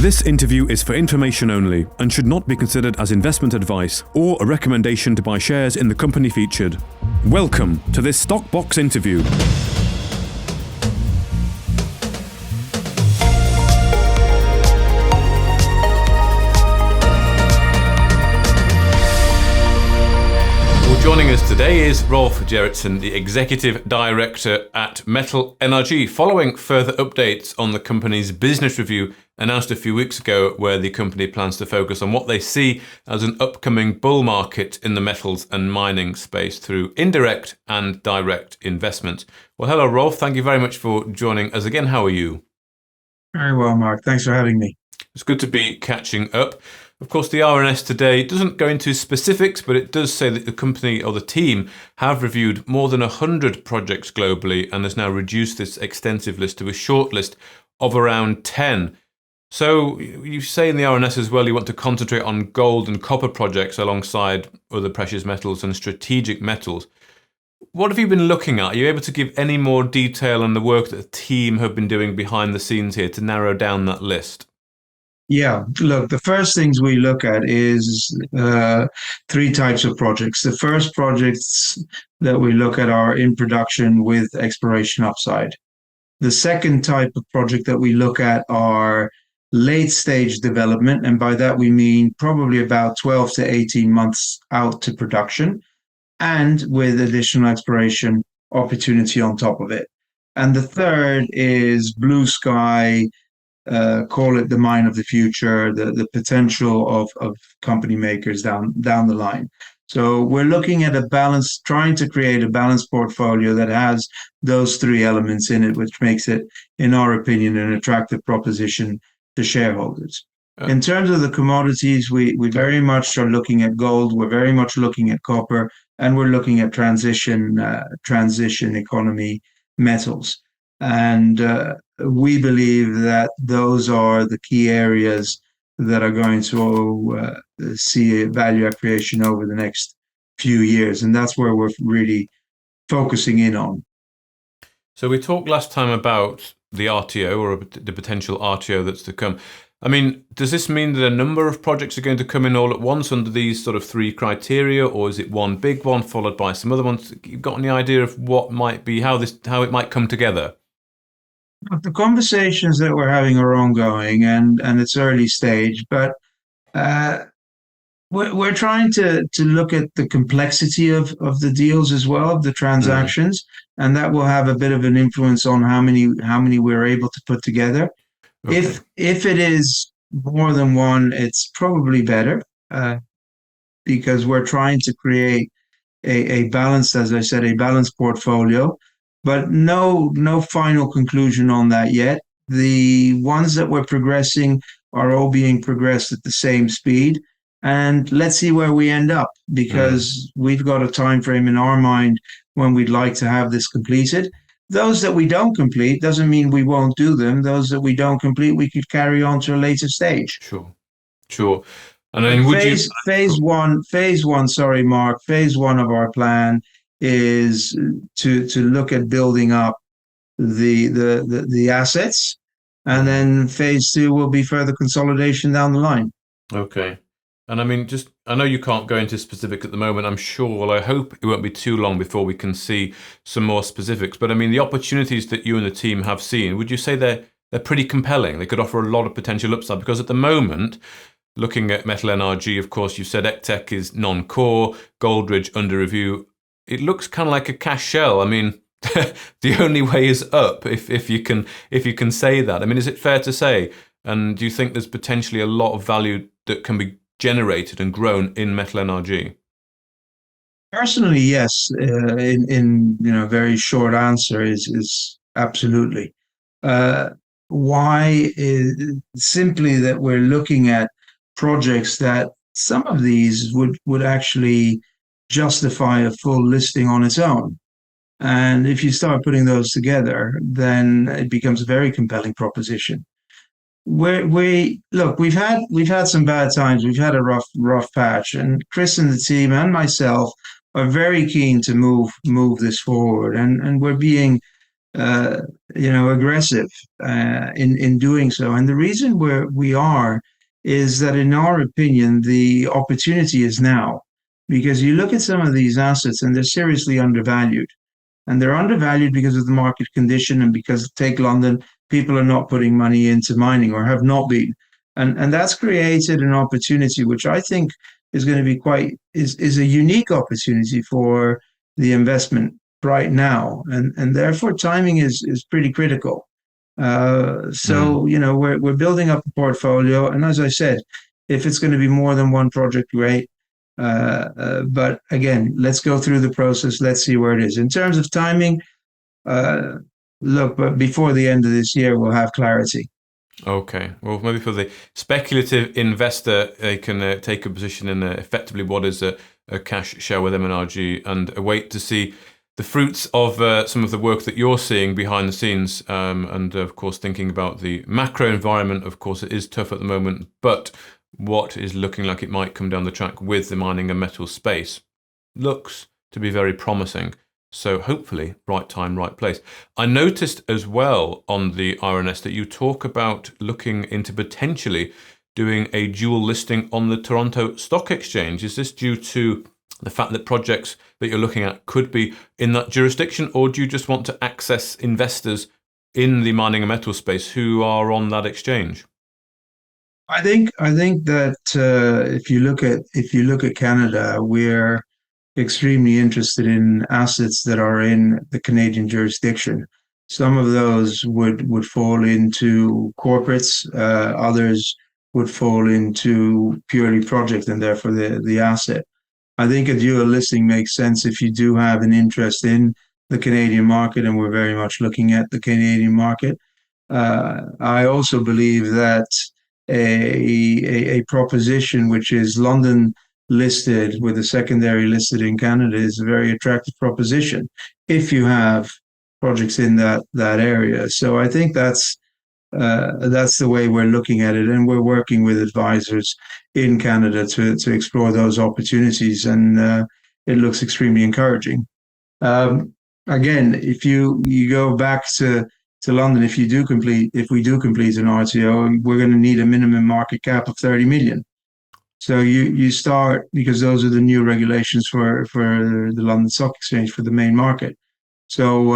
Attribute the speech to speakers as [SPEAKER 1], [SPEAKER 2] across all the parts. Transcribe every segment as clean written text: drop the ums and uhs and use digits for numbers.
[SPEAKER 1] This interview is for information only and should not be considered as investment advice or a recommendation to buy shares in the company featured. Welcome to this Stock Box interview.
[SPEAKER 2] Joining us today is Rolf Gerritsen, the Executive Director at MetalNRG, following further updates on the company's business review announced a few weeks ago, where the company plans to focus on what they see as an upcoming bull market in the metals and mining space through indirect and direct investment. Well, hello, Rolf. Thank you very much for joining us again. How are you?
[SPEAKER 3] Very well, Mark. Thanks for having me.
[SPEAKER 2] It's good to be catching up. Of course, the RNS today doesn't go into specifics, but it does say that the company or the team have reviewed more than 100 projects globally and has now reduced this extensive list to a short list of around 10. So you say in the RNS as well you want to concentrate on gold and copper projects alongside other precious metals and strategic metals. What have you been looking at? Are you able to give any more detail on the work that the team have been doing behind the scenes here to narrow down that list?
[SPEAKER 3] Yeah, look, the first things we look at is three types of projects. The first projects that we look at are in production with exploration upside. The second type of project that we look at are late stage development, and by that we mean probably about 12 to 18 months out to production, and with additional exploration opportunity on top of it. And the third is blue sky, call it the mine of the future, the potential of company makers down the line. So we're looking at a balance, trying to create a balanced portfolio that has those three elements in it, which makes it, in our opinion, an attractive proposition to shareholders. In terms of the commodities, we very much are looking at gold, we're very much looking at copper, and we're looking at transition economy metals. And we believe that those are the key areas that are going to see value creation over the next few years. And that's where we're really focusing in on.
[SPEAKER 2] So we talked last time about the RTO, or the potential RTO that's to come. I mean, does this mean that a number of projects are going to come in all at once under these sort of three criteria, or is it one big one followed by some other ones? You've got any idea of what might be, how it might come together?
[SPEAKER 3] The conversations that we're having are ongoing, and it's early stage, but we're trying to look at the complexity of the deals as well, of the transactions, and that will have a bit of an influence on how many we're able to put together. Okay. If it is more than one, it's probably better, because we're trying to create a balanced, as I said, a balanced portfolio. But no final conclusion on that yet. The ones that we're progressing are all being progressed at the same speed. And let's see where we end up, because we've got a time frame in our mind when we'd like to have this completed. Those that we don't complete doesn't mean we won't do them. Those that we don't complete, we could carry on to a later stage.
[SPEAKER 2] Sure. And then
[SPEAKER 3] phase one, sorry, Mark, phase one of our plan is to look at building up the assets, and then phase two will be further consolidation down the line.
[SPEAKER 2] Okay. And I mean, I know you can't go into specifics at the moment, I'm sure. Well, I hope it won't be too long before we can see some more specifics. But I mean, the opportunities that you and the team have seen, would you say they're pretty compelling? They could offer a lot of potential upside, because at the moment, looking at MetalNRG, of course, you said Ectech is non-core, Goldridge under review. It looks kind of like a cash shell. I mean, the only way is up, if you can say that. I mean, is it fair to say? And do you think there's potentially a lot of value that can be generated and grown in MetalNRG?
[SPEAKER 3] Personally, yes. In very short answer is absolutely. Why is simply that we're looking at projects that some of these would actually justify a full listing on its own. And if you start putting those together, then it becomes a very compelling proposition. We've had some bad times. We've had a rough patch, and Chris and the team and myself are very keen to move this forward, and we're being aggressive in doing so. And the reason we are is that, in our opinion, the opportunity is now, because you look at some of these assets and they're seriously undervalued. And they're undervalued because of the market condition, and because, take London, people are not putting money into mining, or have not been. And that's created an opportunity which I think is going to be is a unique opportunity for the investment right now. And therefore timing is pretty critical. We're building up a portfolio, and as I said, if it's going to be more than one project, great. But again, let's go through the process. Let's see where it is. In terms of timing, but before the end of this year, we'll have clarity.
[SPEAKER 2] Okay. Well, maybe for the speculative investor, they can take a position in effectively what is a cash share with MetalNRG, and wait to see the fruits of some of the work that you're seeing behind the scenes. And of course, thinking about the macro environment, of course, it is tough at the moment, but what is looking like it might come down the track with the mining and metal space looks to be very promising. So hopefully, right time, right place. I noticed as well on the RNS that you talk about looking into potentially doing a dual listing on the Toronto Stock Exchange. Is this due to the fact that projects that you're looking at could be in that jurisdiction, or do you just want to access investors in the mining and metal space who are on that exchange?
[SPEAKER 3] I think that if you look at Canada, we're extremely interested in assets that are in the Canadian jurisdiction. Some of those would fall into corporates, others would fall into purely project, and therefore the asset. I think a dual listing makes sense if you do have an interest in the Canadian market, and we're very much looking at the Canadian market. I also believe that a proposition which is London listed with a secondary listed in Canada is a very attractive proposition if you have projects in that area. So I think that's the way we're looking at it, and we're working with advisors in Canada to explore those opportunities, and it looks extremely encouraging. Again, if you go back to London, if we do complete an RTO, we're going to need a minimum market cap of 30 million. So you start, because those are the new regulations for the London Stock Exchange, for the main market. So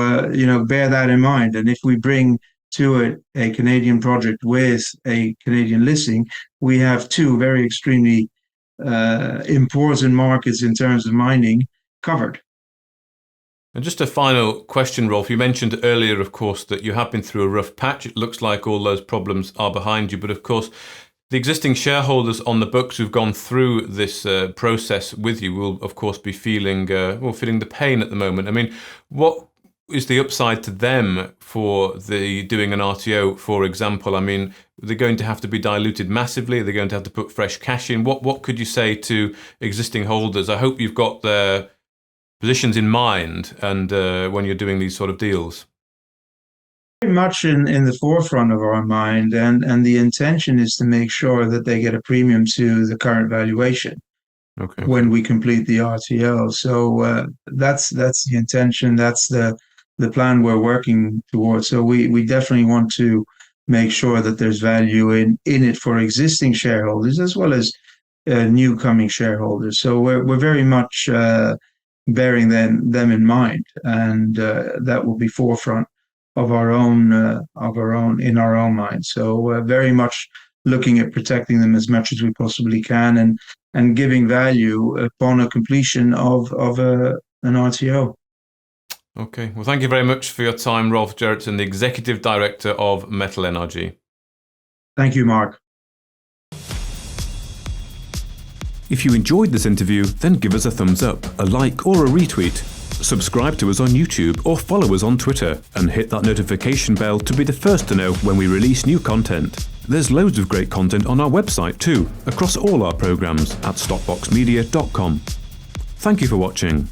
[SPEAKER 3] bear that in mind. And if we bring to it a Canadian project with a Canadian listing, we have two very extremely important markets in terms of mining covered.
[SPEAKER 2] And just a final question, Rolf. You mentioned earlier, of course, that you have been through a rough patch. It looks like all those problems are behind you. But of course, the existing shareholders on the books who've gone through this process with you will, of course, be feeling the pain at the moment. I mean, what is the upside to them for doing an RTO, for example? I mean, they're going to have to be diluted massively. They're going to have to put fresh cash in. What could you say to existing holders? I hope you've got their positions in mind, and when you're doing these sort of deals.
[SPEAKER 3] Very much in the forefront of our mind, and the intention is to make sure that they get a premium to the current valuation when we complete the RTO. So that's the intention. That's the plan we're working towards. So we definitely want to make sure that there's value in it for existing shareholders as well as new coming shareholders. So we're very much bearing them in mind, and that will be forefront of our own in our own mind. So very much looking at protecting them as much as we possibly can, and giving value upon a completion of an RTO.
[SPEAKER 2] Okay. Well, thank you very much for your time, Rolf Gerritsen, the Executive Director of MetalNRG.
[SPEAKER 3] Thank you, Mark.
[SPEAKER 1] If you enjoyed this interview, then give us a thumbs up, a like or a retweet. Subscribe to us on YouTube or follow us on Twitter, and hit that notification bell to be the first to know when we release new content. There's loads of great content on our website too, across all our programs at stockboxmedia.com. Thank you for watching.